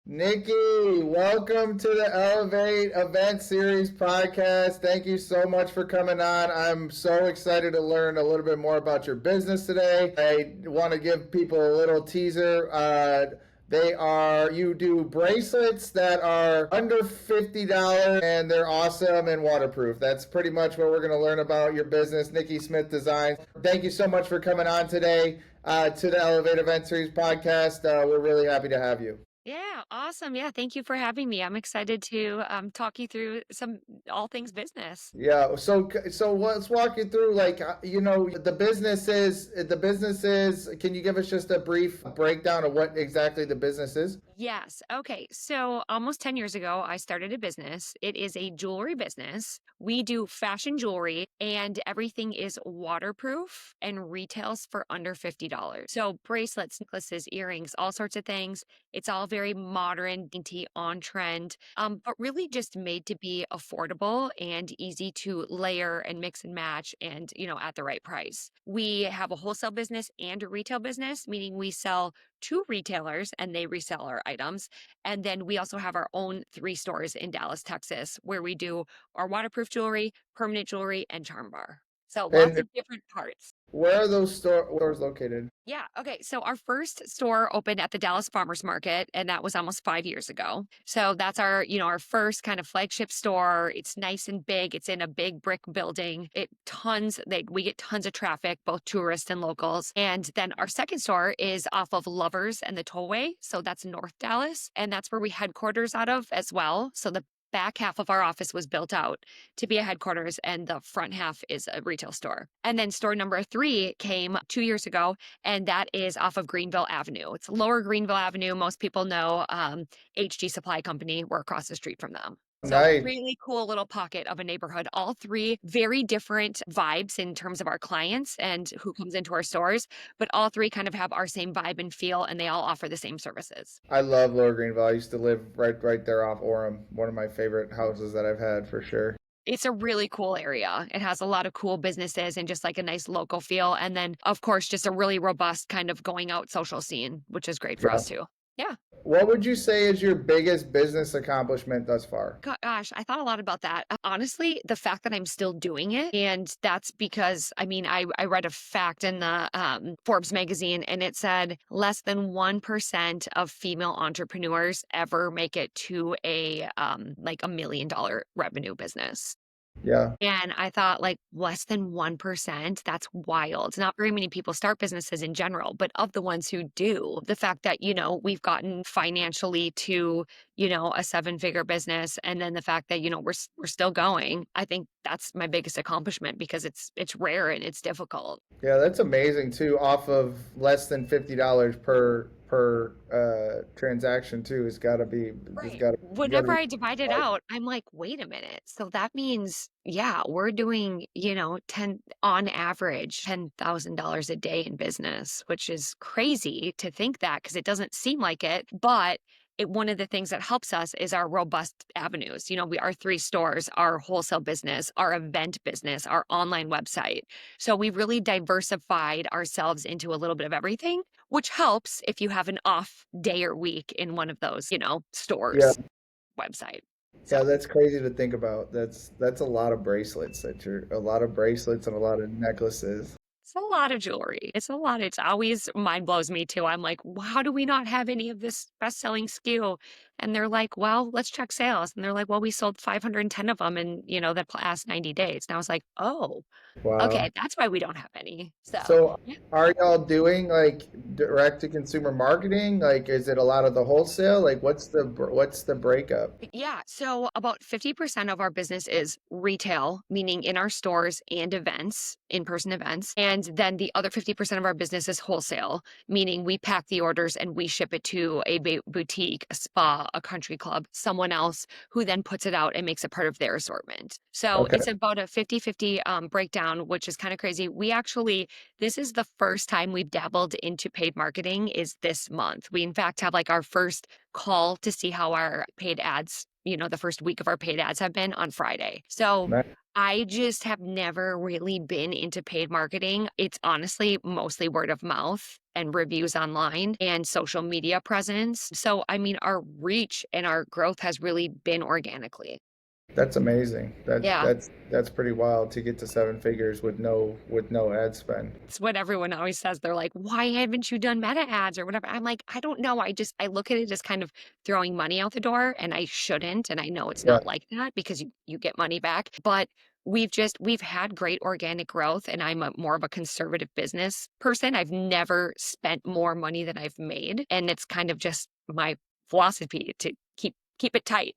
Nikki, welcome to the Elev8 Event Series Podcast. Thank you so much for coming on. I'm so excited to learn a little bit more about your business today. I want to give people a little teaser. You do bracelets that are under $50 and they're awesome and waterproof. That's pretty much what we're going to learn about your business, Nikki Smith Designs. Thank you so much for coming on today to the Elev8 Event Series Podcast. We're really happy to have you. Yeah, awesome. Yeah, thank you for having me. I'm excited to talk you through all things business. Yeah, so let's walk you through the business is. Can you give us just a brief breakdown of what exactly the business is? Yes. Okay. So almost 10 years ago, I started a business. It is a jewelry business. We do fashion jewelry and everything is waterproof and retails for under $50. So bracelets, necklaces, earrings, all sorts of things. It's all very modern, dainty, on trend, but really just made to be affordable and easy to layer and mix and match and, at the right price. We have a wholesale business and a retail business, meaning we sell to retailers and they resell our items. And then we also have our own 3 stores in Dallas, Texas, where we do our waterproof jewelry, permanent jewelry, and charm bar. So lots And of different parts. where are those stores located? Yeah. Okay. So our first store opened at the Dallas Farmers Market, and that was almost 5 years ago. So that's our first kind of flagship store. It's nice and big. It's in a big brick building. We get tons of traffic, both tourists and locals. And then our second store is off of Lovers and the Tollway. So that's North Dallas. And that's where we headquarters out of as well. So the back half of our office was built out to be a headquarters and the front half is a retail store. And then store number 3 came 2 years ago, and that is off of Greenville Avenue. It's Lower Greenville Avenue. Most people know HG Supply Company. We're across the street from them. So Nice. really cool little pocket of a neighborhood. All 3 very different vibes in terms of our clients and who comes into our stores, but all 3 kind of have our same vibe and feel, and they all offer the same services. I love Lower Greenville. I used to live right there off Orem. One of my favorite houses that I've had for sure. It's a really cool area. It has a lot of cool businesses and just like a nice local feel. And then, of course, just a really robust kind of going out social scene, which is great for us too. Yeah. What would you say is your biggest business accomplishment thus far? Gosh, I thought a lot about that. Honestly, the fact that I'm still doing it. And that's because, I read a fact in the Forbes magazine, and it said less than 1% of female entrepreneurs ever make it to a $1 million revenue business. Yeah. And I thought, like, less than 1%, that's wild. Not very many people start businesses in general, but of the ones who do, the fact that, we've gotten financially to, a 7-figure business, and then the fact that, we're still going, I think that's my biggest accomplishment because it's rare and it's difficult. Yeah, that's amazing too. Off of less than $50 per transaction too. It's got to be. Right. Whenever I divide it out, I'm like, wait a minute. So that means, yeah, we're doing, on average, $10,000 a day in business, which is crazy to think that because it doesn't seem like it. But one of the things that helps us is our robust avenues. Our 3 stores, our wholesale business, our event business, our online website. So we've really diversified ourselves into a little bit of everything, which helps if you have an off day or week in one of those, stores website. Yeah, that's crazy to think about. That's a lot of bracelets a lot of bracelets and a lot of necklaces. It's a lot of jewelry. It's a lot. It's always mind blows me too. I'm like, how do we not have any of this best-selling SKU? And they're like, well, let's check sales. And they're like, well, we sold 510 of them in, the past 90 days. And I was like, oh, Wow. okay, that's why we don't have any. So yeah. are y'all doing like direct to consumer marketing? Like, is it a lot of the wholesale? Like, what's the breakup? Yeah. So about 50% of our business is retail, meaning in our stores and events, in-person events. And then the other 50% of our business is wholesale, meaning we pack the orders and we ship it to a boutique, a spa, a country club, someone else who then puts it out and makes it part of their assortment. So it's about a 50-50 breakdown, which is kind of crazy. This is the first time we've dabbled into paid marketing is this month. We in fact have like our first call to see how our paid ads, the first week of our paid ads have been on Friday. So I just have never really been into paid marketing. It's honestly mostly word of mouth. and reviews online and social media presence. So, I mean, our reach and our growth has really been organically. That's amazing. Yeah. That's pretty wild to get to seven figures with no ad spend. It's what everyone always says. They're like, why haven't you done meta ads or whatever? I'm like, I don't know. I look at it as kind of throwing money out the door, and I shouldn't. And I know it's Yeah, not like that because you get money back. But we've had great organic growth, and I'm more of a conservative business person. I've never spent more money than I've made. And it's kind of just my philosophy to keep it tight,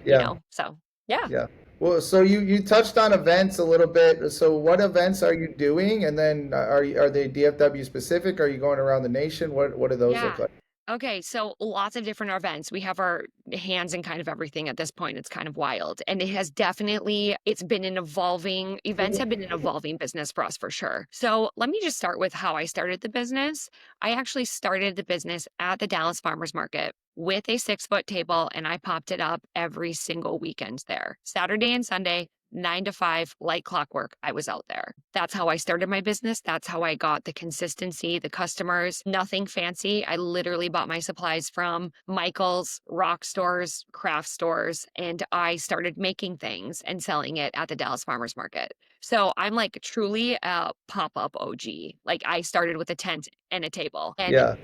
yeah, so yeah. yeah. Well, so you touched on events a little bit. So what events are you doing? And then are they DFW specific? Are you going around the nation? What do those look Yeah. like? Okay, so lots of different events. We have our hands in kind of everything at this point. It's kind of wild. And it's been an evolving, events have been an evolving business for us for sure. So let me just start with how I started the business. I actually started the business at the Dallas Farmers Market with a 6-foot table, and I popped it up every single weekend there, Saturday and Sunday. 9 to 5, like clockwork, I was out there. That's how I started my business. That's how I got the consistency, the customers, nothing fancy. I literally bought my supplies from Michael's, rock stores, craft stores, and I started making things and selling it at the Dallas Farmers Market. So I'm like truly a pop-up OG. Like I started with a tent and a table. And Yeah,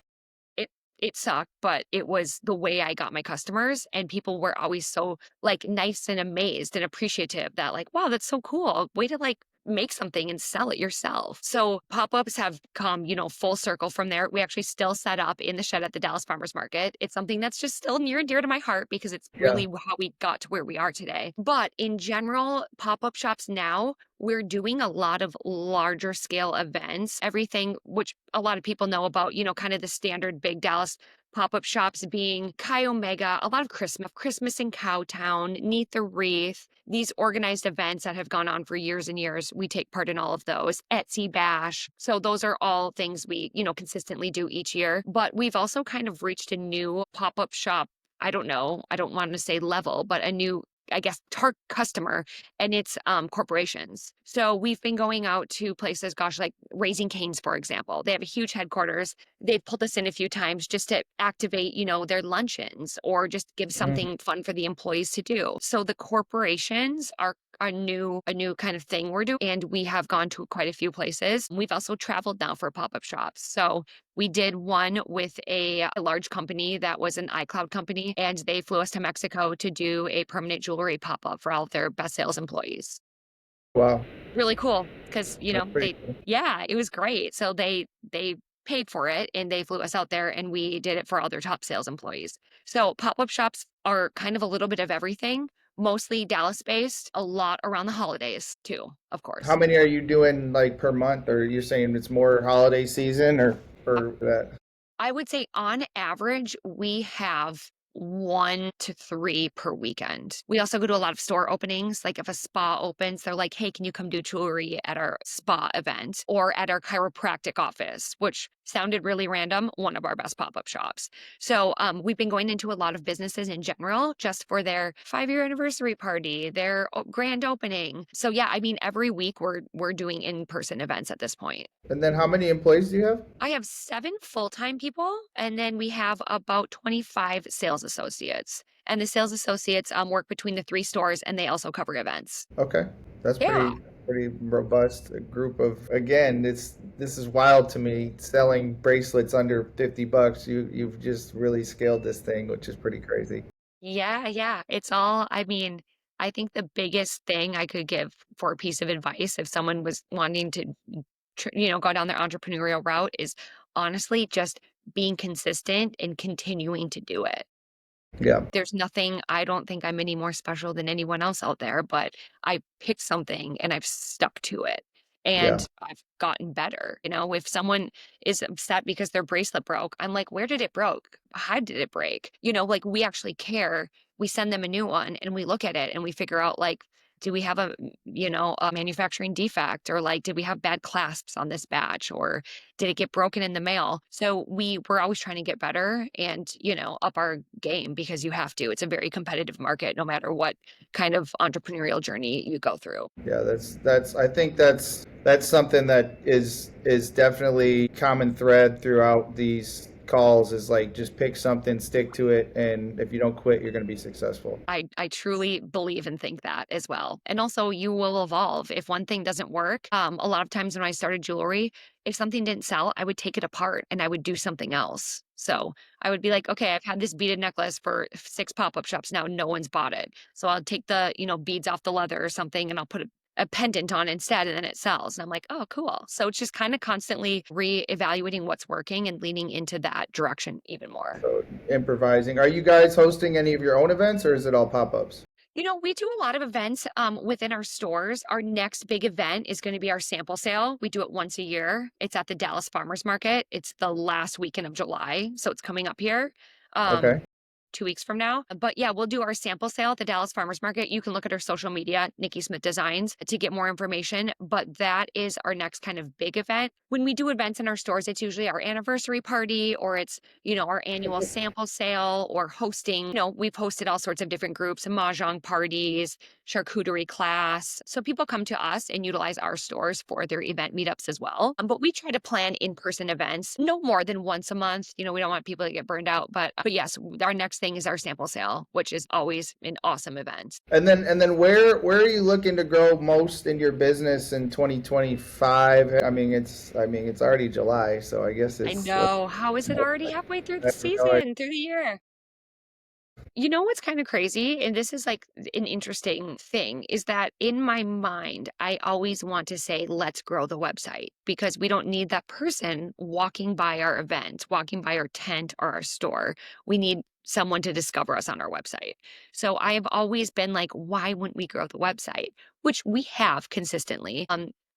it it sucked, but it was the way I got my customers, and people were always so, like, nice and amazed and appreciative that, like, "Wow, that's so cool. Way to, like, make something and sell it yourself." So, pop-ups have come, full circle from there. We actually still set up in the shed at the Dallas Farmers Market. It's something that's just still near and dear to my heart because it's yeah, really how we got to where we are today. But in general, pop-up shops now, we're doing a lot of larger scale events, everything which a lot of people know about, kind of the standard big Dallas pop-up shops being Chi Omega, a lot of Christmas in Cowtown, Neath the Wreath, these organized events that have gone on for years and years. We take part in all of those. Etsy Bash. So those are all things we, consistently do each year. But we've also kind of reached a new pop-up shop. I don't know. I don't want to say level, but a new, I guess, target customer, and it's corporations. So we've been going out to places, gosh, like Raising Cane's, for example. They have a huge headquarters. They've pulled us in a few times just to activate, their luncheons or just give mhm. something fun for the employees to do. So the corporations are a new kind of thing we're doing. And we have gone to quite a few places. We've also traveled now for pop-up shops. So we did one with a large company that was an iCloud company, and they flew us to Mexico to do a permanent jewelry pop-up for all of their best sales employees. Wow, Really cool because, that's pretty cool. yeah, it was great. So they paid for it and they flew us out there and we did it for all their top sales employees. So pop-up shops are kind of a little bit of everything, mostly Dallas based, a lot around the holidays too, of How course. many are you doing like per month, or you're saying it's more holiday season or for that? I would say on average, we have 1 to 3 per weekend. We also go to a lot of store openings. Like if a spa opens, they're like, hey, can you come do jewelry at our spa event or at our chiropractic office, which sounded really random, one of our best pop-up shops. So we've been going into a lot of businesses in general just for their 5-year anniversary party, their grand opening. So yeah, I mean, every week we're doing in-person events at this point. And then how many employees do you have? I have 7 full-time people, and then we have about 25 sales associates. And the sales associates work between the 3 stores, and they also cover events. Okay, that's Yeah. pretty robust group of. Again, this is wild to me. Selling bracelets under $50, you've just really scaled this thing, which is pretty crazy. Yeah, yeah. It's all, I mean, I think the biggest thing I could give for a piece of advice if someone was wanting to, go down their entrepreneurial route is honestly just being consistent and continuing to do it. Yeah, There's nothing, I don't think I'm any more special than anyone else out there, but I picked something and I've stuck to it yeah, and I've gotten better. If someone is upset because their bracelet broke, I'm like, where did it broke? How did it break? Like we actually care. We send them a new one and we look at it and we figure out like do we have a manufacturing defect, or like, did we have bad clasps on this batch, or did it get broken in the mail? So we're always trying to get better and, up our game, because you have to. It's a very competitive market, no matter what kind of entrepreneurial journey you go through. Yeah, that's I think that's something that is definitely common thread throughout these calls, is like, just pick something, stick to it, and if you don't quit, you're going to be successful. I truly believe and think that as well. And also, you will evolve. If one thing doesn't work, a lot of times when I started jewelry, if something didn't sell, I would take it apart and I would do something else. So I would be like, okay, I've had this beaded necklace for 6 pop-up shops now. No one's bought it. So I'll take the, beads off the leather or something, and I'll put a pendant on instead, and then it sells. And I'm like, oh, cool. So it's just kind of constantly reevaluating what's working and leaning into that direction even more. So improvising. Are you guys hosting any of your own events, or is it all pop-ups? We do a lot of events within our stores. Our next big event is going to be our sample sale. We do it once a year. It's at the Dallas Farmers Market. It's the last weekend of July, so it's coming up here. Um, Okay. 2 weeks from now. But yeah, we'll do our sample sale at the Dallas Farmers Market. You can look at our social media, Nikki Smith Designs, to get more information. But that is our next kind of big event. When we do events in our stores, it's usually our anniversary party, or it's, our annual sample sale, or hosting. We've hosted all sorts of different groups, mahjong parties, charcuterie class. So people come to us and utilize our stores for their event meetups as well. But we try to plan in-person events no more than once a month. We don't want people to get burned out. But yes, our next thing is our sample sale, which is always an awesome event. And then where are you looking to grow most in your business in 2025? I mean it's already July, so I guess I it's know. How is it already halfway through the season, through the year? What's kind of crazy, and this is like an interesting thing, is that in my mind, I always want to say, let's grow the website, because we don't need that person walking by our event, walking by our tent or our store. We need someone to discover us on our website. So I have always been like, why wouldn't we grow the website? Which we have consistently.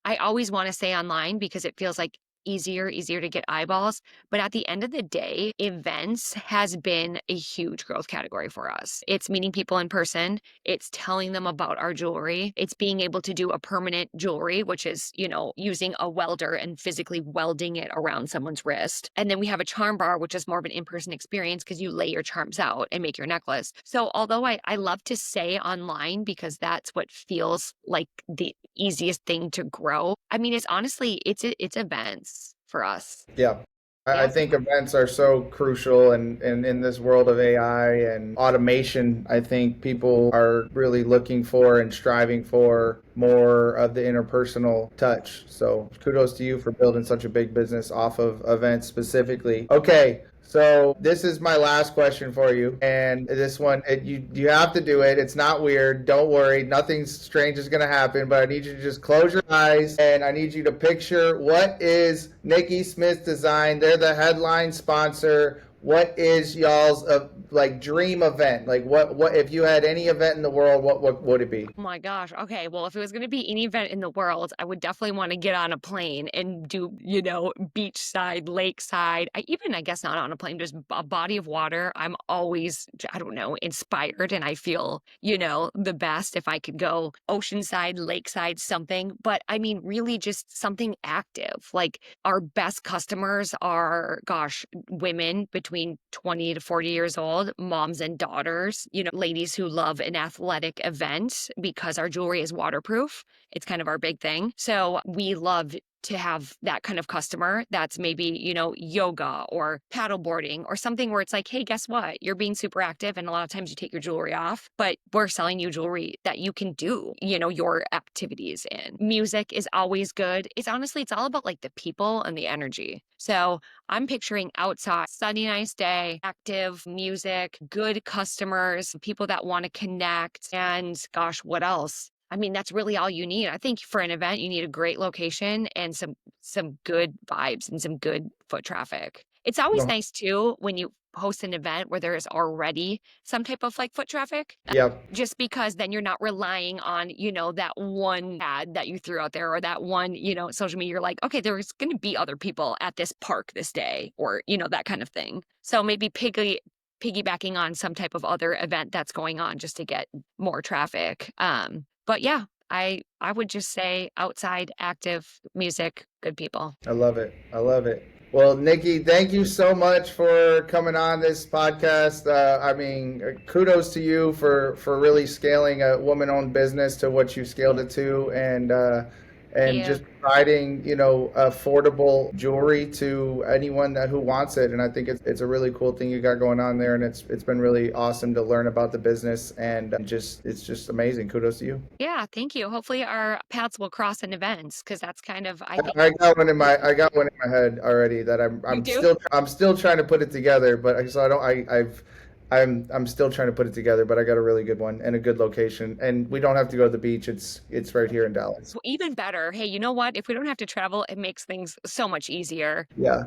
I always want to say online, because it feels like easier to get eyeballs. But at the end of the day, events has been a huge growth category for us. It's meeting people in person. It's telling them about our jewelry. It's being able to do a permanent jewelry, which is, using a welder and physically welding it around someone's wrist. And then we have a charm bar, which is more of an in-person experience, because you lay your charms out and make your necklace. So although I love to say online, because that's what feels like the easiest thing to grow, I mean, it's honestly, it's events for us. Yeah. I Yes. think events are so crucial, and in this world of AI and automation, I think people are really looking for and striving for more of the interpersonal touch. So kudos to you for building such a big business off of events specifically. Okay. So this is my last question for you, and this one, you have to do it. It's not weird. Don't worry, nothing strange is going to happen. But I need you to just close your eyes, and I need you to picture, what is Nikki Smith Design? They're the headline sponsor. What is y'all's like dream event? Like what if you had any event in the world, what would it be? Oh my gosh. Okay. Well, if it was going to be any event in the world, I would definitely want to get on a plane and do, beachside, lakeside. I guess not on a plane, just a body of water. I'm always, I don't know, inspired, and I feel, the best if I could go oceanside, lakeside, something. But I mean, really just something active. Like, our best customers are, gosh, women between 20 to 40 years old, moms and daughters, ladies who love an athletic event, because our jewelry is waterproof. It's kind of our big thing. So we love to have that kind of customer that's maybe, yoga or paddleboarding, or something where it's like, hey, guess what? You're being super active, and a lot of times you take your jewelry off, but we're selling you jewelry that you can do, your activities in. Music is always good. It's all about like the people and the energy. So I'm picturing outside, sunny, nice day, active music, good customers, people that want to connect, and gosh, what else? I mean, that's really all you need. I think for an event, you need a great location and some good vibes and some good foot traffic. It's always No. nice too when you host an event where there is already some type of like foot traffic, Yeah. just because then you're not relying on, that one ad that you threw out there, or that one, social media. You're like, okay, there's going to be other people at this park this day, or, that kind of thing. So maybe piggybacking on some type of other event that's going on, just to get more traffic. But yeah, I would just say outside, active music, good people. I love it. I love it. Well, Nikki, thank you so much for coming on this podcast. Kudos to you for really scaling a woman-owned business to what you scaled it to, and Yeah. just providing, affordable jewelry to anyone who wants it. And I think it's a really cool thing you got going on there, and it's been really awesome to learn about the business, and it's just amazing. Kudos to you. Yeah, thank you. Hopefully our paths will cross in events because that's kind of, I think, I got one in my head already that you do. I'm still trying to put it together, but so I don't I'm still trying to put it together, but I got a really good one and a good location, and we don't have to go to the beach. It's right here in Dallas. Well, even better. Hey, you know what? If we don't have to travel, it makes things so much easier. Yeah,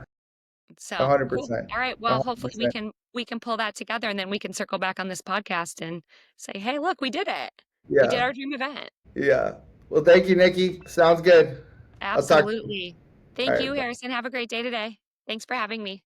So cool. 100%, All right. a Well, hundred hopefully we percent. can pull that together and then we can circle back on this podcast and say, hey, look, we did it. We did Yeah, our dream event. yeah. Well, thank you, Nikki. Sounds good. I'll talk to you. Absolutely. All Thank you, right. Bye. Harrison. Have a great day today. Thanks for having me.